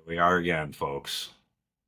We are again, folks.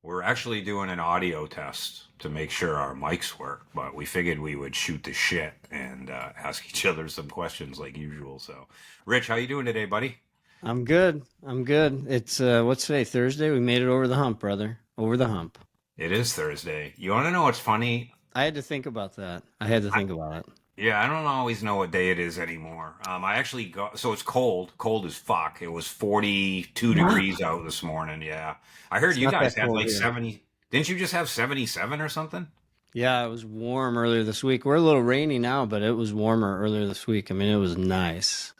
We're actually doing an audio test to make sure our mics work, but we figured we would shoot the shit and ask each other some questions like usual. So, Rich, how you doing today, buddy? I'm good. I'm good. It's what's today? Thursday. We made it over the hump, brother. Over the hump. It is Thursday. You want to know what's funny? I had to think about that. I had to I, think about it. yeah, I don't always know what day it is anymore. I actually got so it's cold as fuck. It was 42 Wow. degrees out this morning. Yeah, I heard It's you not guys that had cold like here. 70. Didn't you just have 77 or something? Yeah, it was warm earlier this week. We're a little rainy now, but it was warmer earlier this week. I mean, it was nice.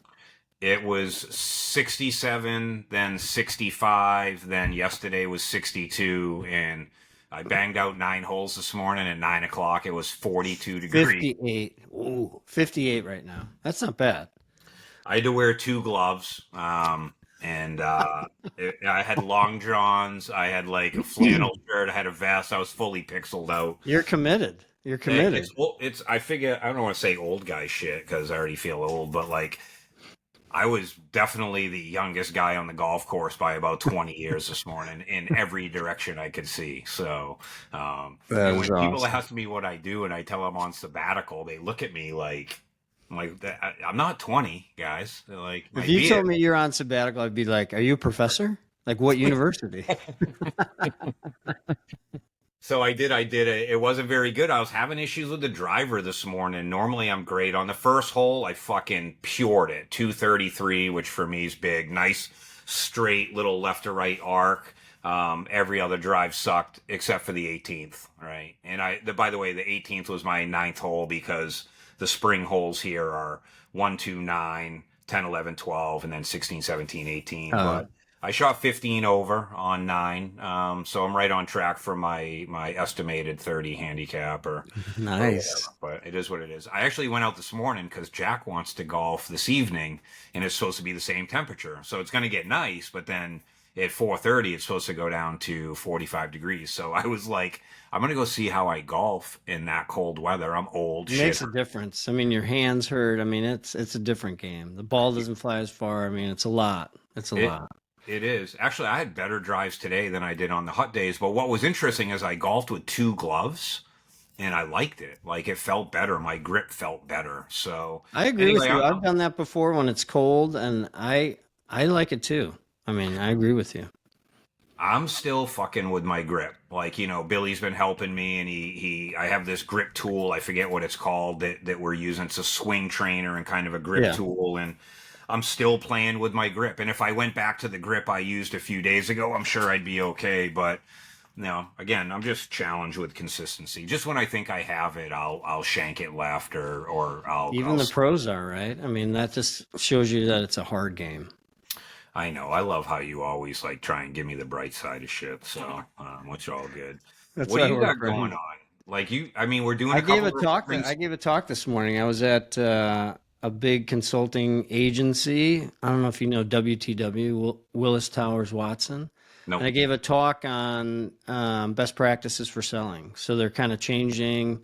It was 67, then 65, then yesterday was 62, and I banged out 9 holes this morning at 9 o'clock. It was 42 degrees. 58. Ooh, 58 right now. That's not bad. I had to wear two gloves, and I had long johns. I had like a flannel shirt. I had a vest. I was fully pixeled out. You're committed. You're committed. It's. I figure I don't want to say old guy shit because I already feel old, but like I was definitely the youngest guy on the golf course by about 20 years this morning in every direction I could see. So, That and is when people awesome. ask me what I do and I tell them on sabbatical, they look at me like, I'm not 20, guys. They're like, If my you told beard. me you're on sabbatical, I'd be like, "Are you a professor? Like what university?" So I did it. It wasn't very good. I was having issues with the driver this morning. Normally I'm great. On the first hole, I fucking pured it. 233, which for me is big. Nice, straight little left to right arc. Every other drive sucked except for the 18th, right? And by the way, the 18th was my ninth hole because the spring holes here are 1, 2, 9, 10, 11, 12, and then 16, 17, 18. Uh, But I shot 15 over on nine, so I'm right on track for my estimated 30 handicap or whatever. nice. But it is what it is. I actually went out this morning because Jack wants to golf this evening, and it's supposed to be the same temperature, so it's going to get nice. But then at 4:30, it's supposed to go down to 45 degrees. So I was like, I'm going to go see how I golf in that cold weather. I'm old, It shit. makes a difference. I mean, your hands hurt. I mean, it's a different game. The ball doesn't fly as far. I mean, it's a lot. It's a It lot. it is. Actually, I had better drives today than I did on the hot days, but what was interesting is I golfed with two gloves and I liked it. Like it felt better. My grip felt better. So, I agree with anyway, you. I've done that before when it's cold, and I like it too. I mean, I agree with you. I'm still fucking with my grip. Like, Billy's been helping me and I have this grip tool. I forget what it's called that we're using. It's a swing trainer and kind of a grip Yeah. tool. And I'm still playing with my grip. And if I went back to the grip I used a few days ago, I'm sure I'd be okay. But no, again, I'm just challenged with consistency. Just when I think I have it, I'll shank it left or Even I'll. the pros are, right? I mean, that just shows you that it's a hard game. I know. I love how you always like try and give me the bright side of shit. So, it's all good. That's What do why you we're got going friends. on? Like I mean, we're doing I a gave couple a of talk. things. I gave a talk this morning. I was at a big consulting agency. I don't know if you know WTW, Willis Towers Watson. And I Nope. gave a talk on best practices for selling. So they're kind of changing.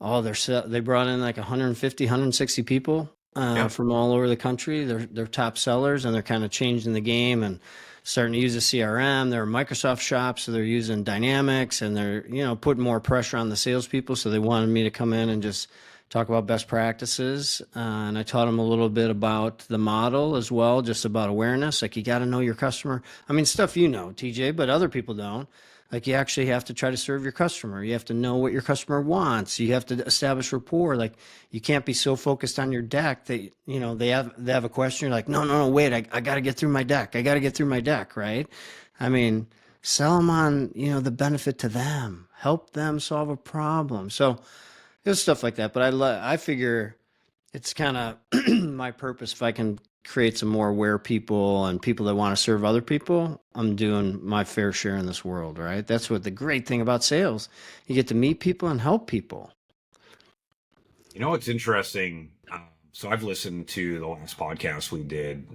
They brought in like 150, 160 people Yep. from all over the country. They're top sellers, and they're kind of changing the game and starting to use a CRM. They're a Microsoft shop, so they're using Dynamics, and they're putting more pressure on the salespeople. So they wanted me to come in and just talk about best practices, and I taught them a little bit about the model as well, just about awareness. Like you got to know your customer. I mean, stuff TJ, but other people don't. Like you actually have to try to serve your customer. You have to know what your customer wants. You have to establish rapport. Like you can't be so focused on your deck that they have a question. You're like, no, no, no, wait, I got to get through my deck. I got to get through my deck, right? I mean, sell them on the benefit to them. Help them solve a problem. So there's stuff like that. But I figure it's kind of my purpose. If I can create some more aware people and people that want to serve other people, I'm doing my fair share in this world, right? That's what the great thing about sales. You get to meet people and help people. You know what's interesting? So I've listened to the last podcast we did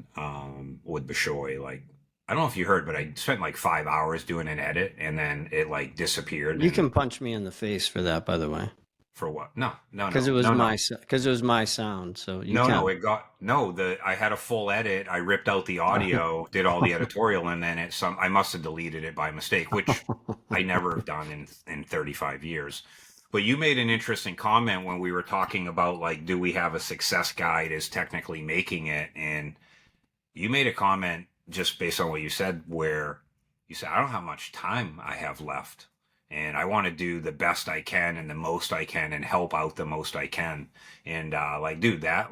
with Bishoy. Like, I don't know if you heard, but I spent like 5 hours doing an edit, and then it like disappeared. You And can punch me in the face for that, by the way. For what? No, no, because it no, was no, no. my sound. So you No, no, count. it got no. The I had a full edit. I ripped out the audio, did all the editorial, and then I must have deleted it by mistake, which I never have done in 35 years. But you made an interesting comment when we were talking about like, do we have a success guide as technically making it? And you made a comment just based on what you said, where you said, I don't know how much time I have left. And I want to do the best I can and the most I can and help out the most I can. And like, dude, that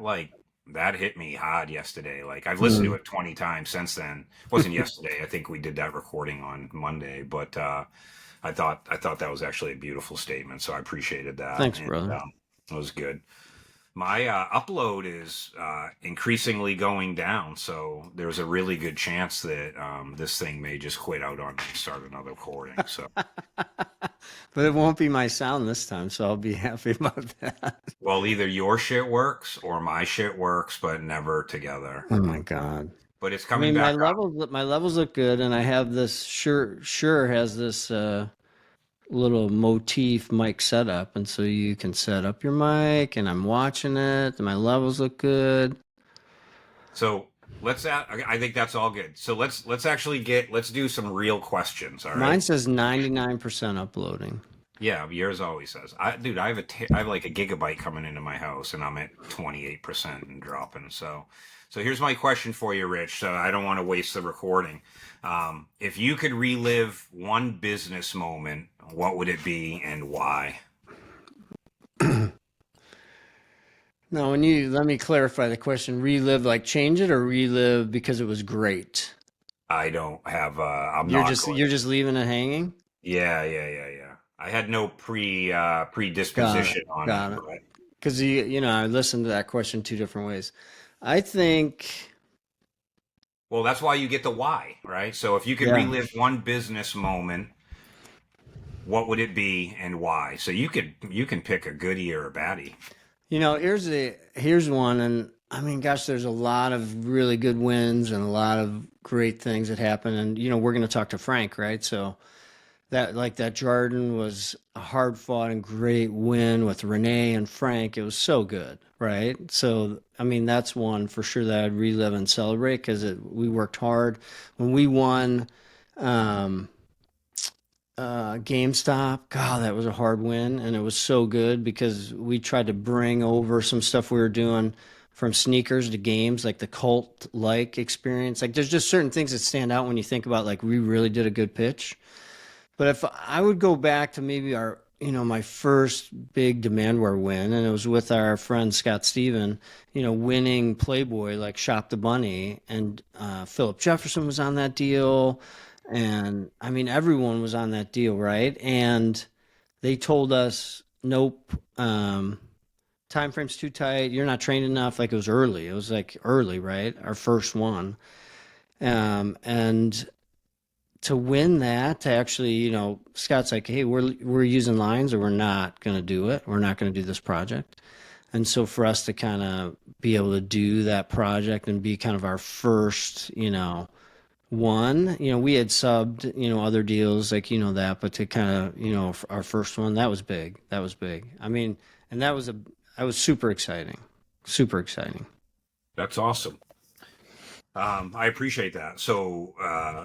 hit me hard yesterday. Like I've listened to Hmm. it 20 times since then. It wasn't yesterday. I think we did that recording on Monday, but I thought that was actually a beautiful statement. So I appreciated that. Thanks, And brother. it was good. My upload is increasingly going down, so there's a really good chance that this thing may just quit out on me and start another recording. So, But it won't be my sound this time, so I'll be happy about that. well, either your shit works or my shit works, but never together. Oh my God. But it's I coming mean, back up. my levels look good, and I have this sure has this little motif mic setup, and so you can set up your mic, and I'm watching it, and my levels look good. So I think that's all good. So let's do some real questions. All Mine right. says 99% uploading. Yeah, yours always says. Dude, I have like a gigabyte coming into my house, and I'm at 28% and dropping. So here's my question for you, Rich. So I don't want to waste the recording. If you could relive one business moment, what would it be and why? Now, when you let me clarify the question, relive like change it or relive because it was great? I don't have. I'm not going. You're just leaving it hanging? Yeah, yeah, yeah, yeah. I had no Got it. predisposition on it, Got it. but Because I listened to that question two different ways. I think, well, that's why you get the why, right? So if you could yeah. relive one business moment, what would it be and why? So you can pick a goodie or a baddie. Here's one, and I mean, gosh, there's a lot of really good wins and a lot of great things that happen, and we're going to talk to Frank, right? So that Jordan was a hard fought and great win with Renee and Frank. It was so good, right? So I mean, that's one for sure that I'd relive and celebrate because we worked hard when we won. Um, GameStop, God, that was a hard win, and it was so good because we tried to bring over some stuff we were doing from sneakers to games, like the cult-like experience. Like, there's just certain things that stand out when you think about like we really did a good pitch. But if I would go back to maybe my first big demandware win, and it was with our friend Scott Steven, winning Playboy, like Shop the Bunny, and Philip Jefferson was on that deal. And I mean, everyone was on that deal, right? And they told us, nope, time frame's too tight. You're not trained enough. Like it was early. It was like early, right? Our first one. And to win that, to actually, Scott's like, hey, we're using lines, or we're not going to do it. We're not going to do this project. And so for us to kind of be able to do that project and be kind of our first, one, we had subbed, other deals like, but to kind of, our first one, that was big. That was big. I mean, and that was super exciting. Super exciting. That's awesome. I appreciate that. So,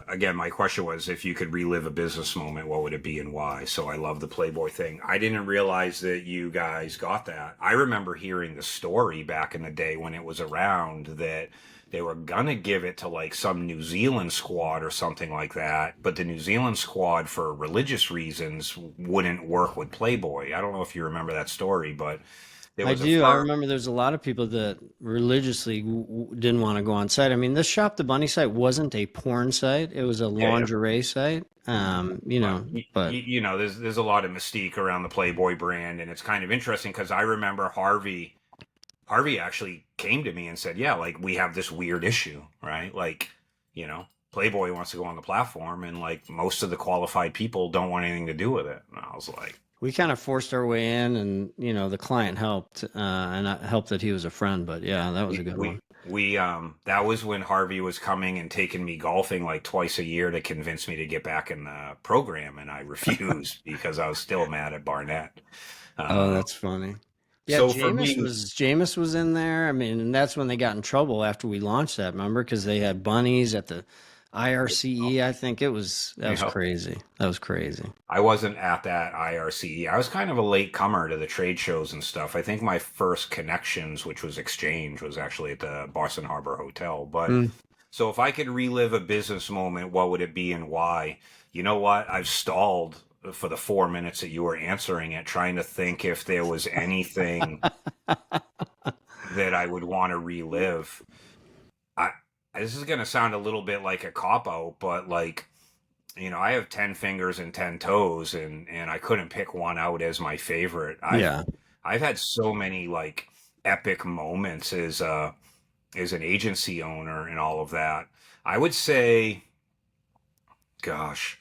again, my question was if you could relive a business moment, what would it be and why? So, I love the Playboy thing. I didn't realize that you guys got that. I remember hearing the story back in the day when it was around that they were gonna give it to like some New Zealand squad or something like that, but the New Zealand squad, for religious reasons, wouldn't work with Playboy. I don't know if you remember that story, but there I was a do. I firm. remember there's a lot of people that religiously didn't want to go on site. I mean, this Shop the Bunny site wasn't a porn site; it was a Yeah, yeah. lingerie site. Well, But there's a lot of mystique around the Playboy brand, and it's kind of interesting because I remember Harvey actually came to me and said, "Yeah, like we have this weird issue, right? Like, Playboy wants to go on the platform, and like most of the qualified people don't want anything to do with it." And I was like, we kind of forced our way in, and the client helped, and I helped that he was a friend. But yeah, that was a "We good we one. That was when Harvey was coming and taking me golfing like twice a year to convince me to get back in the program, and I refused because I was still mad at Barnett. Oh, Uh, that's funny. Yeah, so for me, Jameis was in there. I mean, and that's when they got in trouble after we launched that. Remember, because they had bunnies at the IRCE. I think that you was know, crazy. That was crazy. I wasn't at that IRCE. I was kind of a late comer to the trade shows and stuff. I think my first connections, which was Exchange, was actually at the Boston Harbor Hotel. But Hmm. so if I could relive a business moment, what would it be and why? You know what? I've stalled for the 4 minutes that you were answering it, trying to think if there was anything that I would want to relive. I This is gonna sound a little bit like a cop out, but like, I have 10 fingers and 10 toes, and I couldn't pick one out as my favorite. Yeah. I've had so many like epic moments as an agency owner and all of that. I would say, gosh,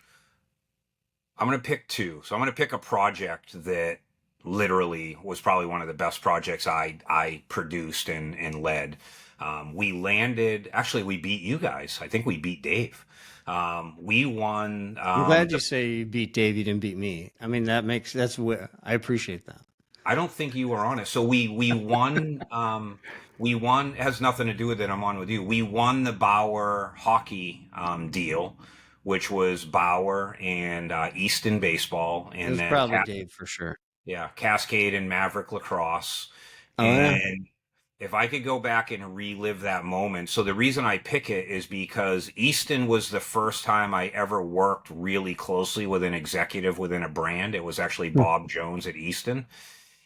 I'm going to pick two. So I'm going to pick a project that literally was probably one of the best projects I produced and led. We landed, actually, we beat you guys. I think we beat Dave. We won I'm glad you say you beat Dave. You didn't beat me. I mean, that's where I appreciate that. I don't think you were on it. So we won. We won. It has nothing to do with it. I'm on with you. We won the Bauer hockey deal, which was Bauer and Easton baseball, It and was then probably Dave for sure. yeah, Cascade and Maverick lacrosse. Oh yeah. And if I could go back and relive that moment, so the reason I pick it is because Easton was the first time I ever worked really closely with an executive within a brand. It was actually Hmm. Bob Jones at Easton,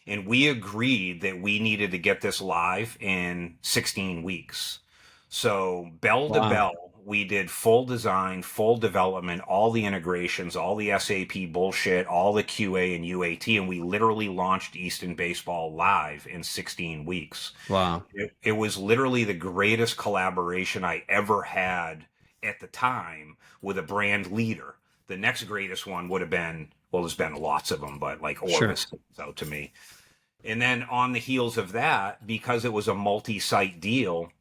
and we agreed that we needed to get this live in 16 weeks. So bell to Wow. bell, we did full design, full development, all the integrations, all the SAP bullshit, all the QA and UAT, and we literally launched Easton Baseball live in 16 weeks. Wow. It was literally the greatest collaboration I ever had at the time with a brand leader. The next greatest one would have been, well, there's been lots of them, but like Sure. Orvis stands out to me. And then on the heels of that, because it was a multi-site deal,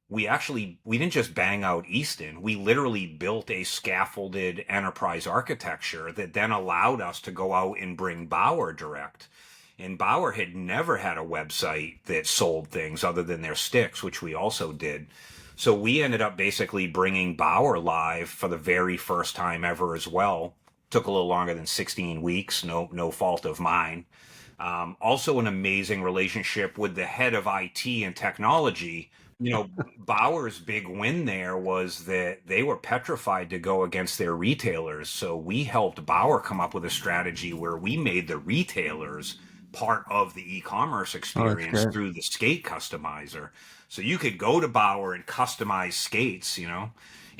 we didn't just bang out Easton. We literally built a scaffolded enterprise architecture that then allowed us to go out and bring Bauer direct. And Bauer had never had a website that sold things other than their sticks, which we also did. So we ended up basically bringing Bauer live for the very first time ever as well. Took a little longer than 16 weeks, no fault of mine. Also, an amazing relationship with the head of IT and technology. Bauer's big win there was that they were petrified to go against their retailers. So we helped Bauer come up with a strategy where we made the retailers part of the e-commerce Oh, that's experience great. through the skate customizer. So you could go to Bauer and customize skates,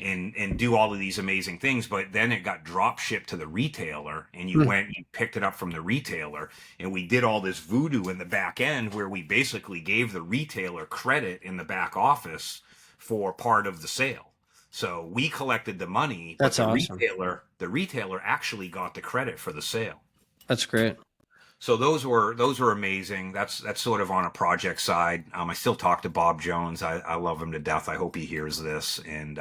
and do all of these amazing things, but then it got drop shipped to the retailer, and Hmm. you picked it up from the retailer, and we did all this voodoo in the back end where we basically gave the retailer credit in the back office for part of the sale. So we collected the money, but That's awesome. the retailer actually got the credit for the sale. That's great. So those were amazing. That's sort of on a project side. I still talk to Bob Jones. I love him to death. I hope he hears this. And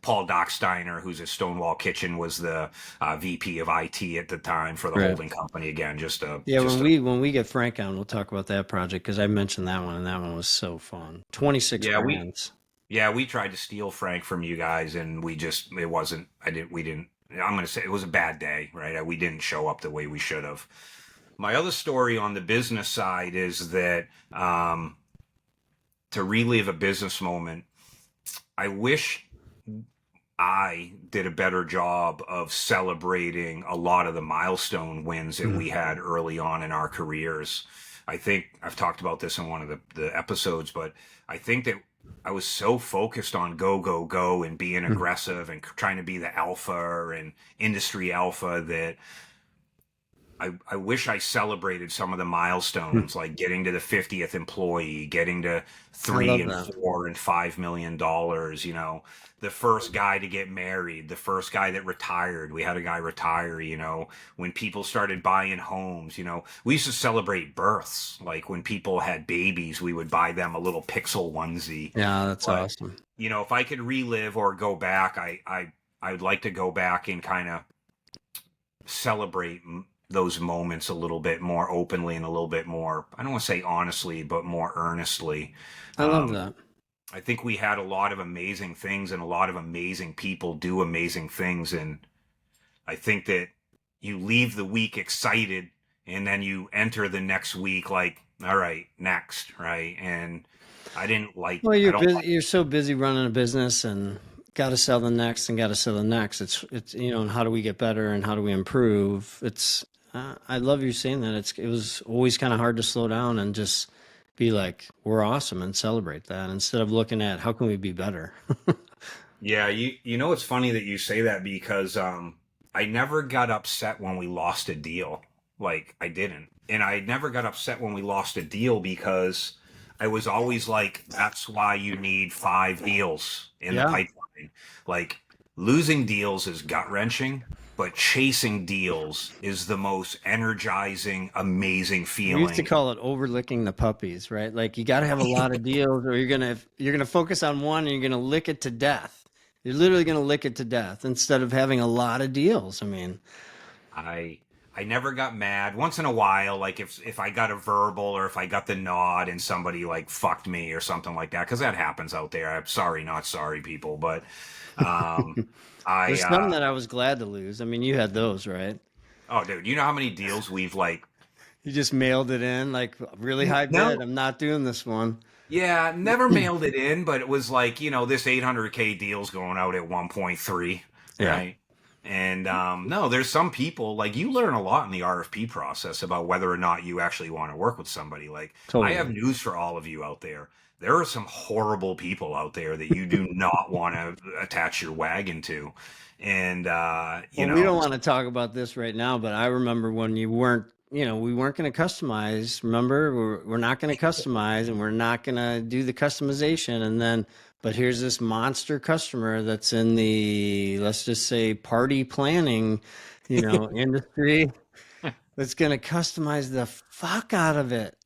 Paul Docksteiner, who's at Stonewall Kitchen, was the VP of IT at the time for the Great. holding company. Again, Yeah, just a when we get Frank on, we'll talk about that project because I mentioned that one and that one was so fun. 26 yeah we brands. yeah we tried to steal Frank from you guys, and it wasn't. I didn't. We didn't. I'm going to say it was a bad day, right? We didn't show up the way we should have. My other story on the business side is that to relive a business moment, I wish I did a better job of celebrating a lot of the milestone wins that Mhm. we had early on in our careers. I think I've talked about this in one of the episodes, but I think that I was so focused on go, go, go and being Mhm. aggressive and trying to be the alpha and industry alpha that I wish I celebrated some of the milestones, like getting to the 50th employee, getting to I three love and that. four and $5 million, the first guy to get married, the first guy that retired. We had a guy retire, when people started buying homes, we used to celebrate births. Like when people had babies, we would buy them a little pixel onesie. Yeah, that's But, awesome. if I could relive or go back, I would like to go back and kind of celebrate those moments a little bit more openly and a little bit more, I don't want to say honestly, but more earnestly. I love Um, that. I think we had a lot of amazing things and a lot of amazing people do amazing things. And I think that you leave the week excited and then you enter the next week like, all right, next, right? And Well, I you're don't busy. like, You're so busy running a business and got to sell the next and got to sell the next. It's and how do we get better and how do we improve? I love you saying that. It was always kind of hard to slow down and just be like, we're awesome and celebrate that instead of looking at how can we be better. yeah, it's funny that you say that because I never got upset when we lost a deal. Like I didn't. And I never got upset when we lost a deal because I was always like, that's why you need 5 deals in the Yeah. pipeline. Like losing deals is gut wrenching, but chasing deals is the most energizing, amazing We used to feeling. call it overlicking the puppies, right? Like you got to have a lot of deals, or you're gonna focus on one and you're gonna lick it to death. You're literally gonna lick it to death instead of having a lot of deals. I mean, I I never got mad. Once in a while, like if I got a verbal or if I got the nod and somebody like fucked me or something like that, because that happens out there. I'm sorry, not sorry, people, but um, I there's some that I was glad to lose. I mean, you had those, right? oh dude, you know how many deals we've like You just mailed it in, like really high bid. no, I'm not doing this one. yeah, never mailed it in, but it was like this 800K deal's going out at 1.3, Yeah, right? And no, there's some people like you learn a lot in the RFP process about whether or not you actually want to work with somebody. Like I have totally. news for all of you out there. There are some horrible people out there that you do not want to attach your wagon to. And Well, we don't want to talk about this right now, but I remember when you weren't, we weren't going to customize. Remember, we're not going to customize and we're not going to do the customization. And then, but here's this monster customer that's in the, let's just say, party planning, industry that's going to customize the fuck out of it.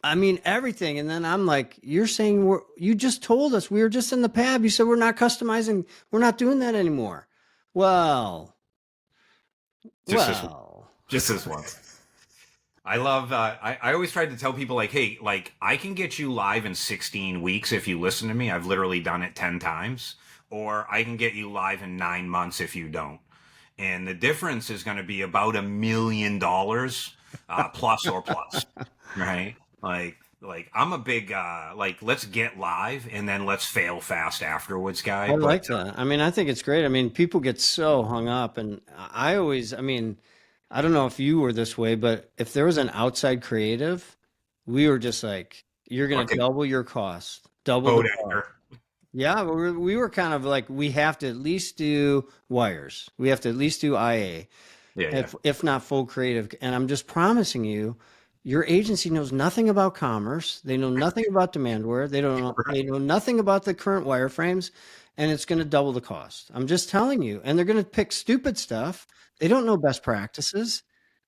I mean, everything. And then I'm like, you're saying you just told us we were just in the pab. You said we're not customizing. We're not doing that anymore. Well, just this well, just this once. I love. I always tried to tell people like, hey, like I can get you live in 16 weeks if you listen to me. I've literally done it 10 times, or I can get you live in 9 months if you don't. And the difference is going to be about $1 million, plus or plus, right? Like I'm a big like let's get live and then let's fail fast afterwards, guy. I But like that. I mean, I think it's great. I mean, people get so hung up, and I mean, I don't know if you were this way, but if there was an outside creative, we were just like, you're going to fucking double your cost, double the boat cost. anchor. Yeah, we were kind of like, we have to at least do wires. We have to at least do IA, Yeah, yeah. if not full creative. And I'm just promising you, your agency knows nothing about commerce. They know nothing about demandware. They know nothing about the current wireframes, and it's going to double the cost. I'm just telling you. And they're going to pick stupid stuff. They don't know best practices.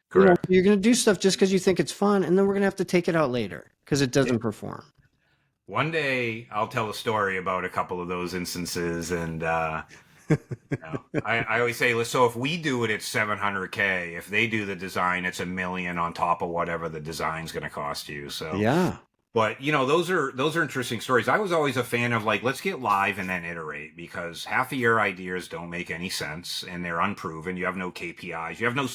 Correct. You're going to do stuff just because you think it's fun, and then we're going to have to take it out later because it Yeah. doesn't perform. One day I'll tell a story about a couple of those instances, and I always say, so if we do it, it's 700K. If they do the design, it's 1 million on top of whatever the design's going to cost you. So, Yeah. but those are interesting stories. I was always a fan of like, let's get live and then iterate because half of your ideas don't make any sense and they're unproven. You have no KPIs. You have no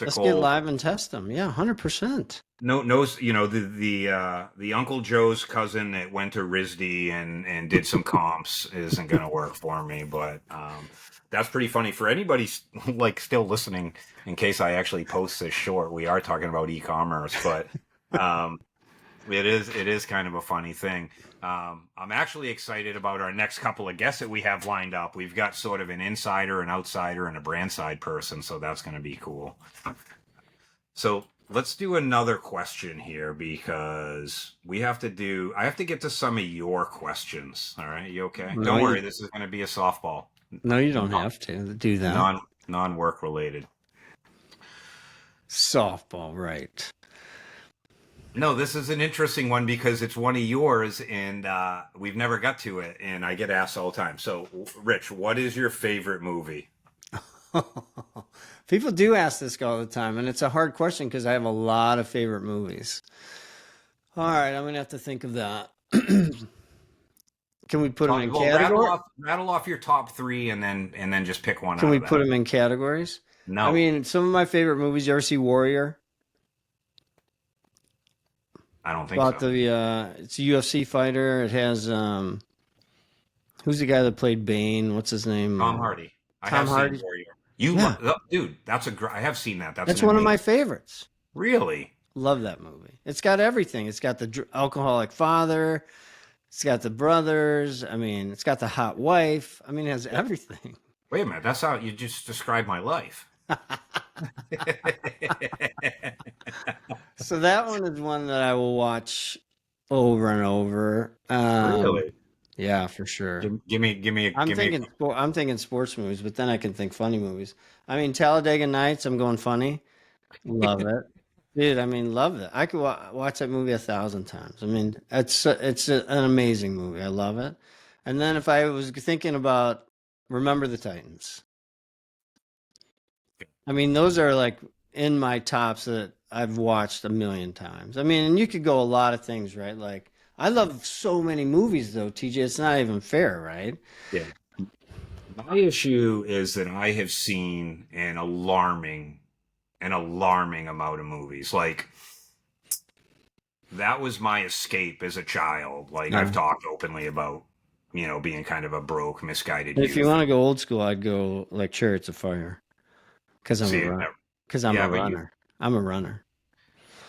Let's get statistical. live and test them. Yeah, 100%. No, the Uncle Joe's cousin that went to RISD and did some comps isn't going to work for me, but that's pretty funny for anybody like still listening. In case I actually post this short, we are talking about e-commerce, but um, it is kind of a funny thing. I'm actually excited about our next couple of guests that we have lined up. We've got sort of an insider, an outsider, and a brand side person, so that's going to be cool. So let's do another question here because I have to get to some of your questions. All right. You okay? No, Don't you worry. This is going to be a softball, no, you don't non, have to do that. non work related. Softball, right? No, this is an interesting one because it's one of yours and we've never got to it. And I get asked all the time. So, Rich, what is your favorite movie? People do ask this all the time, and it's a hard question because I have a lot of favorite movies. All right, I'm gonna have to think of that. Can we put them in Well, category? rattle off your top three and then just pick one Can out we of put that. them in categories? I No, mean, some of my favorite movies. You ever see Warrior? I don't think About so. the it's a UFC fighter. It has who's the guy that played Bane? What's his name? Tom Hardy. I Tom have seen Hardy. Warrior. Yeah, Dude, I have seen that. That's that's an one of my amazing. favorites. Really? Love that movie. It's got everything. It's got the alcoholic father. It's got the brothers. I mean, it's got the hot wife. I mean, it has everything. Wait a minute. That's how you just described my life. So that one is one that I will watch over and over. Really? Yeah, for sure. Give me. I'm thinking sports movies, but then I can think funny movies. I mean, Talladega Nights. I'm going funny. Love it, dude. I mean, love it. I could watch that movie 1,000 times. I mean, an amazing movie. I love it. And then if I was thinking about Remember the Titans, I mean, those are like in my tops that I've watched a million times. I mean, and you could go a lot of things, right? Like I love so many movies though, TJ. It's not even fair, right? Yeah. My issue is that I have seen an alarming amount of movies. Like that was my escape as a child. Like I've Yeah. talked openly about, being kind of a broke, misguided If you youth. want to go old school, I'd go like Chariots of Fire because I'm a See, run. Because I'm a yeah, runner. I'm a runner.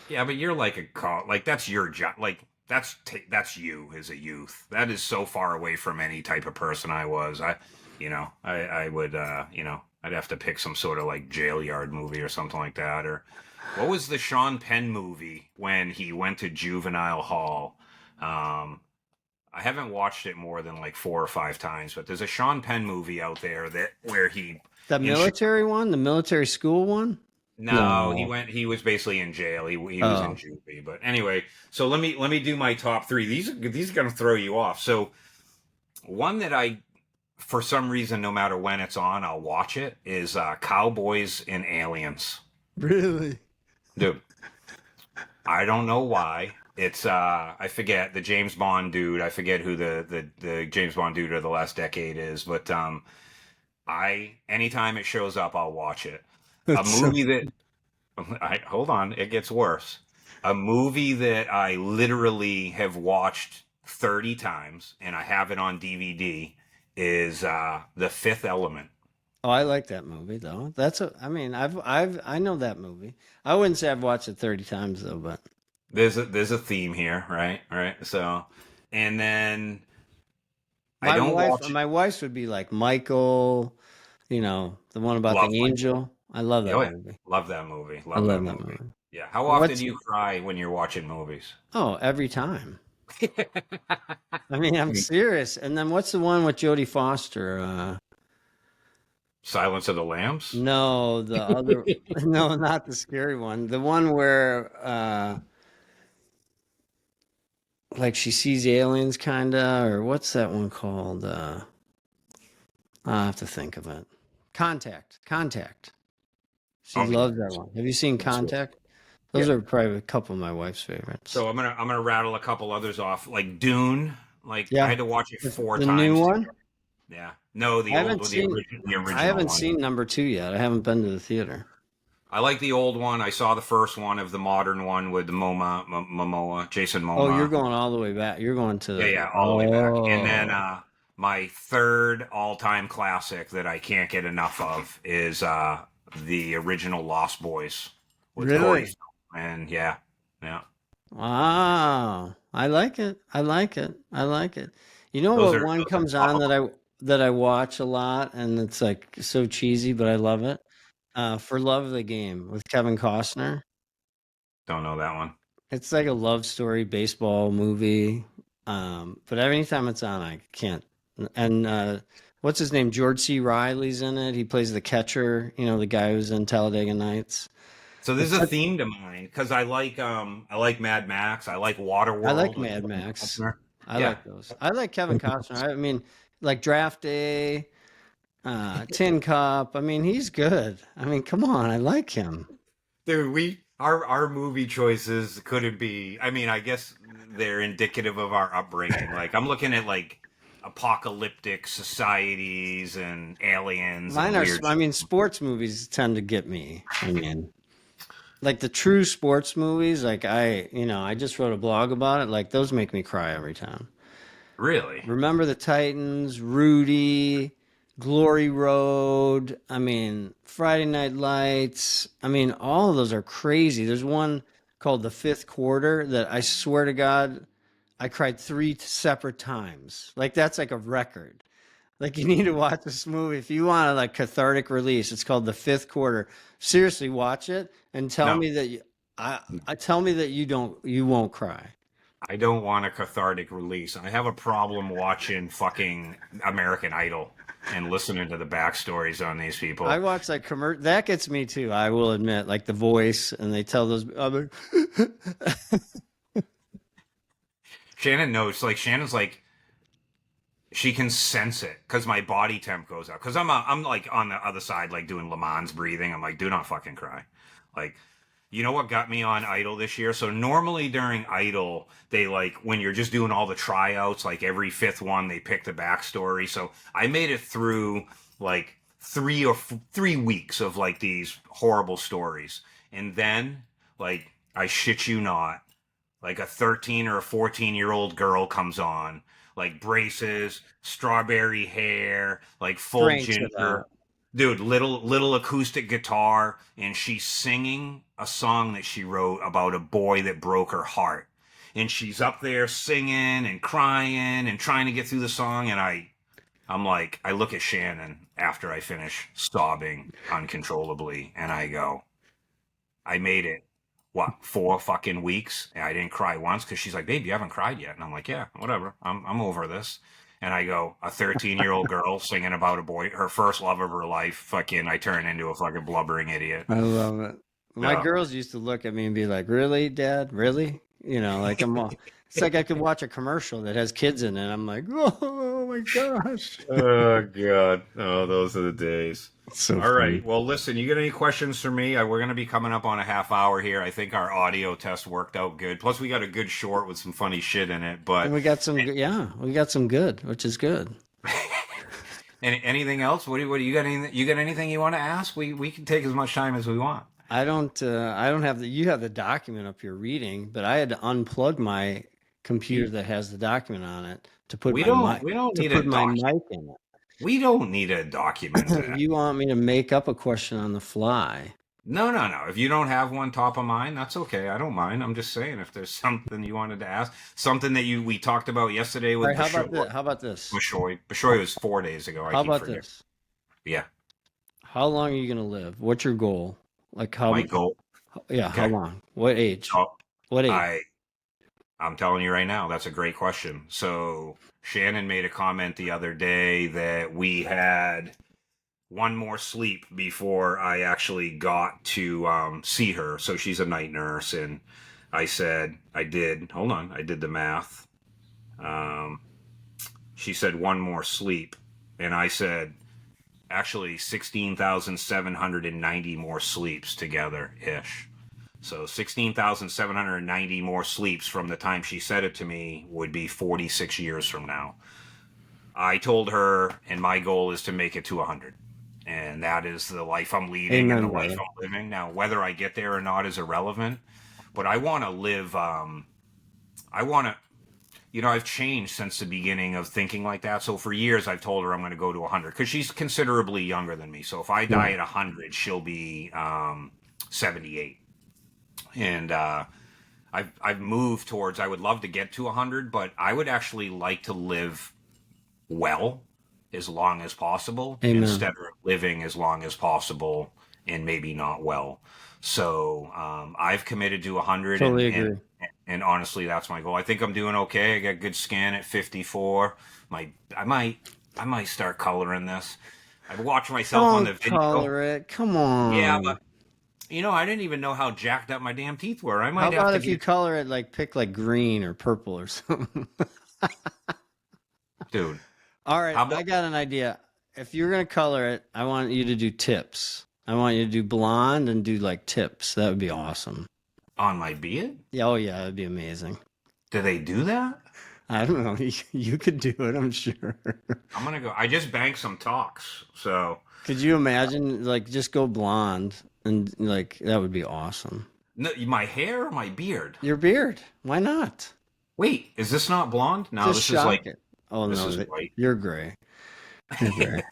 but you're like like that's your job. Like that's you as a youth. That is so far away from any type of person I was. I would, I'd have to pick some sort of like jail yard movie or something like that. Or what was the Sean Penn movie when he went to juvenile hall? Um, I haven't watched it more than like 4 or 5 times, but there's a Sean Penn movie out there that where he The in military one, the military school one. no, No. he was basically in jail. He was in Oh, juvie. But anyway, so let me do my top three. These are gonna throw you off. So one that I for some reason, no matter when it's on, I'll watch it is Cowboys and Aliens. really? Dude, I don't know why. It's I forget the James Bond dude. I forget who the James Bond dude of the last decade is, but I anytime it shows up, I'll watch it. A That's so. movie that hold on, it gets worse. A movie that I literally have watched 30 times and I have it on DVD is The Fifth Element. Oh, I like that movie though. I mean, I know that movie. I wouldn't say I've watched it 30 times though, but There's a theme here, right? Right. So, and then I my don't wife, watch. my wife's would be like Michael, the one about Love the Michael. angel. I love that Oh yeah, movie. love that movie. I Love that love that movie. movie. Yeah. How often do What's you cry when you're watching movies? Oh, every time. I mean, I'm serious. And then what's the one with Jodie Foster? Silence of the Lambs. No, the other no, not the scary one. The one where like she sees aliens kinda, or what's that one called? I'll have to think of it. Contact. Contact. She Oh yeah. loves that one. Have you seen That's good. Contact? Yeah. Those are probably a couple of my wife's favorites. So I'm gonna rattle a couple others off, like Dune. Like I Yeah. had to watch it four The new times. one? Yeah. No, I haven't seen the I original haven't one. seen number two yet. I haven't been to the theater. I like the old one. I saw the first one of the modern one with the Momoa, Jason Oh, you're Momoa. going all the way back. You're going to Yeah, the yeah, all the way back. And then oh. my third all-time classic that I can't get enough of is the original Lost Boys with Corey. Really? And yeah, yeah. Wow. I like it. I like it. I like it. You know what one Those are comes top on of that I watch a lot and it's like so cheesy, but I love it. For Love of the Game with Kevin Costner. Don't know that one. It's like a love story baseball movie. But anytime it's on, I can't. And what's his name? George C. Riley's in it. He plays the catcher, the guy who's in Talladega Nights. So there's It's a such, theme to mine because I like Mad Max. I like I like Waterworld with Mad Kevin Max. Costner. I Yeah, like those. I like Kevin Costner. I mean, like Draft Day, Tin Cup. I mean, he's good. I mean, come on, I like him. dude, we our movie choices couldn't be. I mean, I guess they're indicative of our upbringing. Like I'm looking at like apocalyptic societies and aliens Mine and are, weird I shit. mean, sports movies tend to get me. I mean, like the true sports movies, like I just wrote a blog about it. Like those make me cry every time. Really? Remember the Titans, Rudy, Glory Road. I mean, Friday Night Lights. I mean, all of those are crazy. There's one called The Fifth Quarter that I swear to God, I cried three separate times. Like that's like a record. Like you need to watch this movie if you want a like cathartic release. It's called The Fifth Quarter. Seriously, watch it and tell No, me that I tell me that you won't cry. I don't want a cathartic release. I have a problem watching fucking American Idol and listening to the backstories on these I people. watch like that gets me too. I will admit, like The Voice, and they tell those other. Shannon knows. Like Shannon's like she can sense it because my body temp goes up. Because I'm like on the other side, like doing Le Mans breathing. I'm like, do not fucking cry. Like, you know what got me on Idol this year? So normally during Idol, they like when you're just doing all the tryouts, like every fifth one, they pick the backstory. So I made it through like 3 weeks of like these horrible stories, and then like I shit you not, like a 13 or a 14-year-old girl comes on, like braces, strawberry hair, like full Cranks it ginger. out. Dude, little acoustic guitar, and she's singing a song that she wrote about a boy that broke her heart. And she's up there singing and crying and trying to get through the song, and I'm like, I look at Shannon after I finish sobbing uncontrollably, and I go, I made it, what, 4 fucking weeks, and I didn't cry once because she's like, babe, you haven't cried yet, and I'm like, yeah, whatever, I'm over this. And I go, a 13-year-old girl singing about a boy, her first love of her life, fucking, I turn into a fucking blubbering idiot. I love it. My Yeah. girls used to look at me and be like, "Really, Dad? Really?" Like I'm all. It's like I could watch a commercial that has kids in it. I'm like, "Oh my gosh!" Oh God. Oh, those are the days. It's so All funny. right. Well, listen, you got any questions for me? We're going to be coming up on a half hour here. I think our audio test worked out good. Plus, we got a good short with some funny shit in it. And But we got some, yeah, we got some good, which is good. anything else? What do you got? Anything you got? Anything you want to ask? We can take as much time as we want. I don't have you have the document up here reading, but I had to unplug my computer that has the document on it to put We my don't. mic, We don't to need a put my doc. mic in We don't need to document it. that. You want me to make up a question on the fly? No, no, no. If you don't have one top of mind, that's okay. I don't mind. I'm just saying if there's something you wanted to ask, something that you we talked about yesterday All with right, how Bashoy. about this? How about this? Bashoy was 4 days ago. I How keep about forgetting. this? Yeah. How long are you gonna live? What's your goal? Like My goal. yeah, how Okay. long? What age? So What age? I I'm telling you right now, that's a great question. So Shannon made a comment the other day that we had one more sleep before I actually got to see her. So she's a night nurse, and I said I did. Hold on, I did the math. Um, she said one more sleep, and I said actually 16,790 more sleeps together ish. So 16,790 more sleeps from the time she said it to me would be 46 years from now. I told her, and my goal is to make it to 100. And that is the life I'm leading and the Amen, life brother. I'm living. Now, whether I get there or not is irrelevant, but I want to live, I want to, I've changed since the beginning of thinking like that. So for years, I've told her I'm going to go to 100 because she's considerably younger than me. So if I die Yeah. at 100, she'll be 78. And I've moved towards, I would love to get to 100, but I would actually like to live well as long as possible Amen. instead of living as long as possible and maybe not well. So I've committed to 100, Totally agree. and honestly, that's my goal. I think I'm doing okay. I got good scan at 54. My I might start coloring this. I've watched myself on the Don't video. color it. Come Yeah, but on. I didn't even know how jacked up my damn teeth were. I How might have about to if you get, color it like pick like green or purple or something? dude. All right, How I about got an idea. If you're gonna color it, I want you to do tips. I want you to do blonde and do like tips. That would be awesome. on my beard? Yeah, oh yeah, that'd be amazing. Do they do that? I don't know. You could do it, I'm sure. I'm gonna go. I just banked some talks, so Could you imagine like just go blonde and like that would be awesome. no, my hair or my beard? Your beard, why not? Wait, is this not blonde? No, Just this is like shock it. Oh this no, is white. you're gray. You're gray.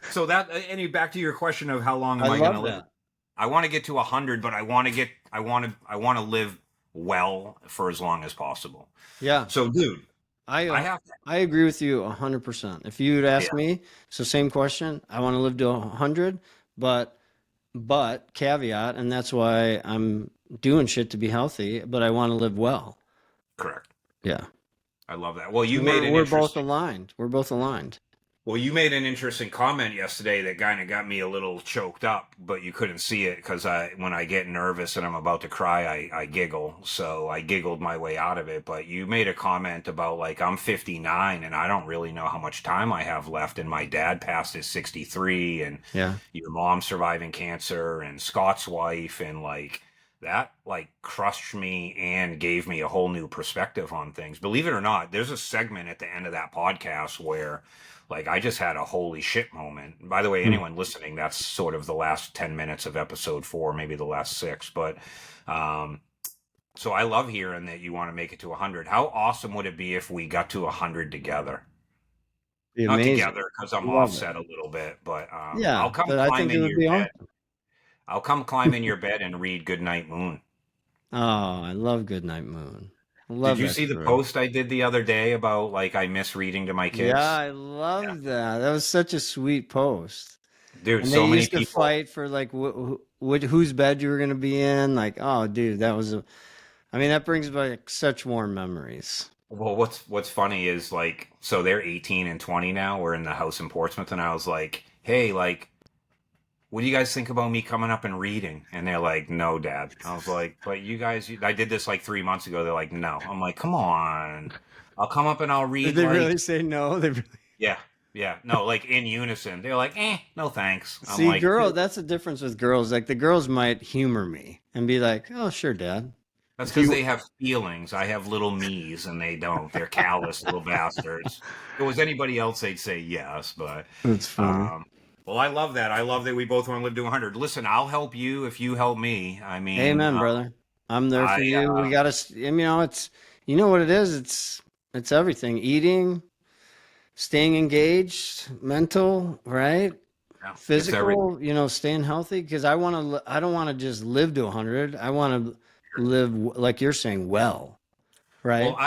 So that any back to your question of how long I am I going to love live? that. I want to get to 100, but I want to live well for as long as possible. Yeah, So, dude, I I uh, have to. I agree with you 100%. If you'd ask Yeah, me, so same question. I want to live to 100, but caveat, and that's why I'm doing shit to be healthy, but I want to live well. correct. Yeah. I love that. Well, you And made an we're both interesting. aligned. We're both aligned. Well, you made an interesting comment yesterday that kind of got me a little choked up, but you couldn't see it because when I get nervous and I'm about to cry, I giggle. So I giggled my way out of it. But you made a comment about like I'm 59 and I don't really know how much time I have left, and my dad passed at 63, and Yeah. your mom surviving cancer, and Scott's wife, and like that like crushed me and gave me a whole new perspective on things. Believe it or not, there's a segment at the end of that podcast where like I just had a holy shit moment. By the way, Hmm. anyone listening, that's sort of the last 10 minutes of episode 4, maybe the last 6. But um so I love hearing that you want to make it to 100. How awesome would it be if we got to 100 together? Be Not amazing. together because I'm Love it. offset a little bit, but Yeah, I'll come but I climb think it in would your be bed. awesome. I'll come climb in your bed and read Goodnight Moon. Oh, I love Goodnight Moon. I Did love you that see the story. post I did the other day about like I miss reading to my Yeah, kids? I Yeah. love that. That was such a sweet post. Dude, And they so many used to people. fight for like whose bed you were going to be in. Like, oh, dude, I mean, that brings back such warm memories. Well, what's funny is like, so they're 18 and 20 now. We're in the house in Portsmouth, and I was like, "Hey, like, what do you guys think about me coming up and reading?" And they're like, "No, Dad." I was like, "But you guys, I did this like 3 months ago." They're like, "No." I'm like, "Come on, I'll come up and I'll Did read they like, really say no? They really... yeah, yeah, no, like in unison." They're like, no thanks." I'm See, like, girl, "Dude, that's the difference with girls. Like the girls might humor me and be like, "Oh, sure, Dad." that's If because you they have feelings. I have little me's, and they don't. They're callous little bastards. If it was anybody else, they'd say yes, but That's funny. um, well, I love that. I love that we both want to live to 100. Listen, I'll help you if you help me. I mean, Amen, brother. I'm there I for you. We got to, it's, you know what it is? It's everything. Eating, staying engaged, mental, right? yeah, it's everything. Physical, staying healthy. Because I don't want to just live to 100. I want to live, like you're saying, well, Well, right?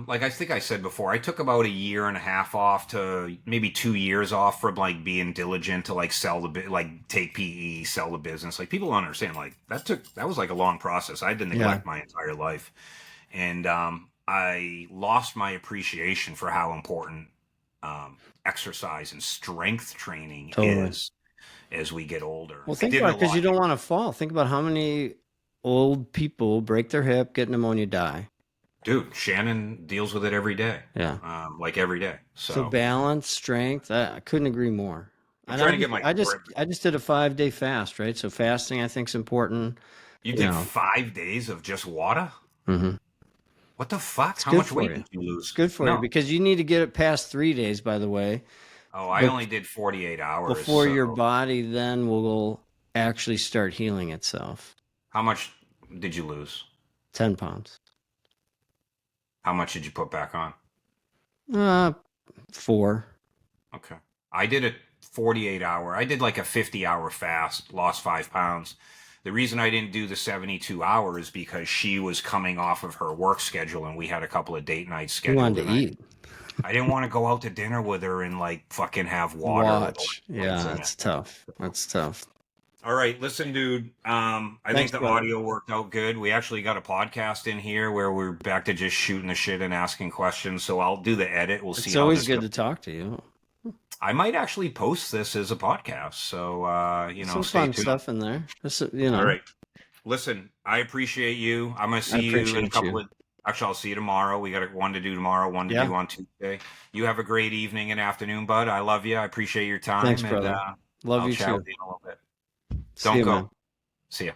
like I think I said before, I took about a year and a half off to maybe 2 years off from like being diligent to like sell the bit, like take PE, sell the business. Like people don't understand, like that was like a long process. I had to Yeah, neglect my entire life, and I lost my appreciation for how important exercise and strength training totally. is as we get older. Well, I think did about it it a because lot. you don't want to fall. Think about how many old people break their hip, get pneumonia, die. Dude, Shannon deals with it every day, Yeah. like every day. So So balance, strength, I couldn't agree more. I'm And trying to get my grip. I just did a 5-day fast, right? So fasting, I think, is important. You You did know, 5 days of just water? hmm What the fuck? it's How good much for weight you. did you It's lose? good for you No. because you need to get it past 3 days, by the way, Oh, I but only did 48 hours. before your So body then will actually start healing itself. how much did you lose? 10 pounds. How much did you put back on? Uh, 4. Okay. I did a 48 hour. I did like a 50-hour fast, lost 5 pounds. The reason I didn't do the 72 hours because she was coming off of her work schedule and we had a couple of date nights You scheduled, wanted and to eat. I didn't want to go out to dinner with her and like fucking have water with Watch. electrolytes Yeah, in it. that's tough. That's tough. All right, listen, dude. I think Thanks, the brother. audio worked out good. We actually got a podcast in here where we're back to just shooting the shit and asking questions. So I'll do the edit. We'll see It's how always this good goes. to talk to you. I might actually post this as a podcast. So Some stay fun tuned. stuff in there. All right. Listen, I appreciate you. I'm gonna I see you in a appreciate couple you. of. Actually, I'll see you tomorrow. We got one to do tomorrow, one to Yeah. do on Tuesday. You have a great evening and afternoon, bud. I love you. I appreciate your Thanks, time, and brother. Love I'll you chat too. with you in a little bit. See Don't you, go. man. See ya.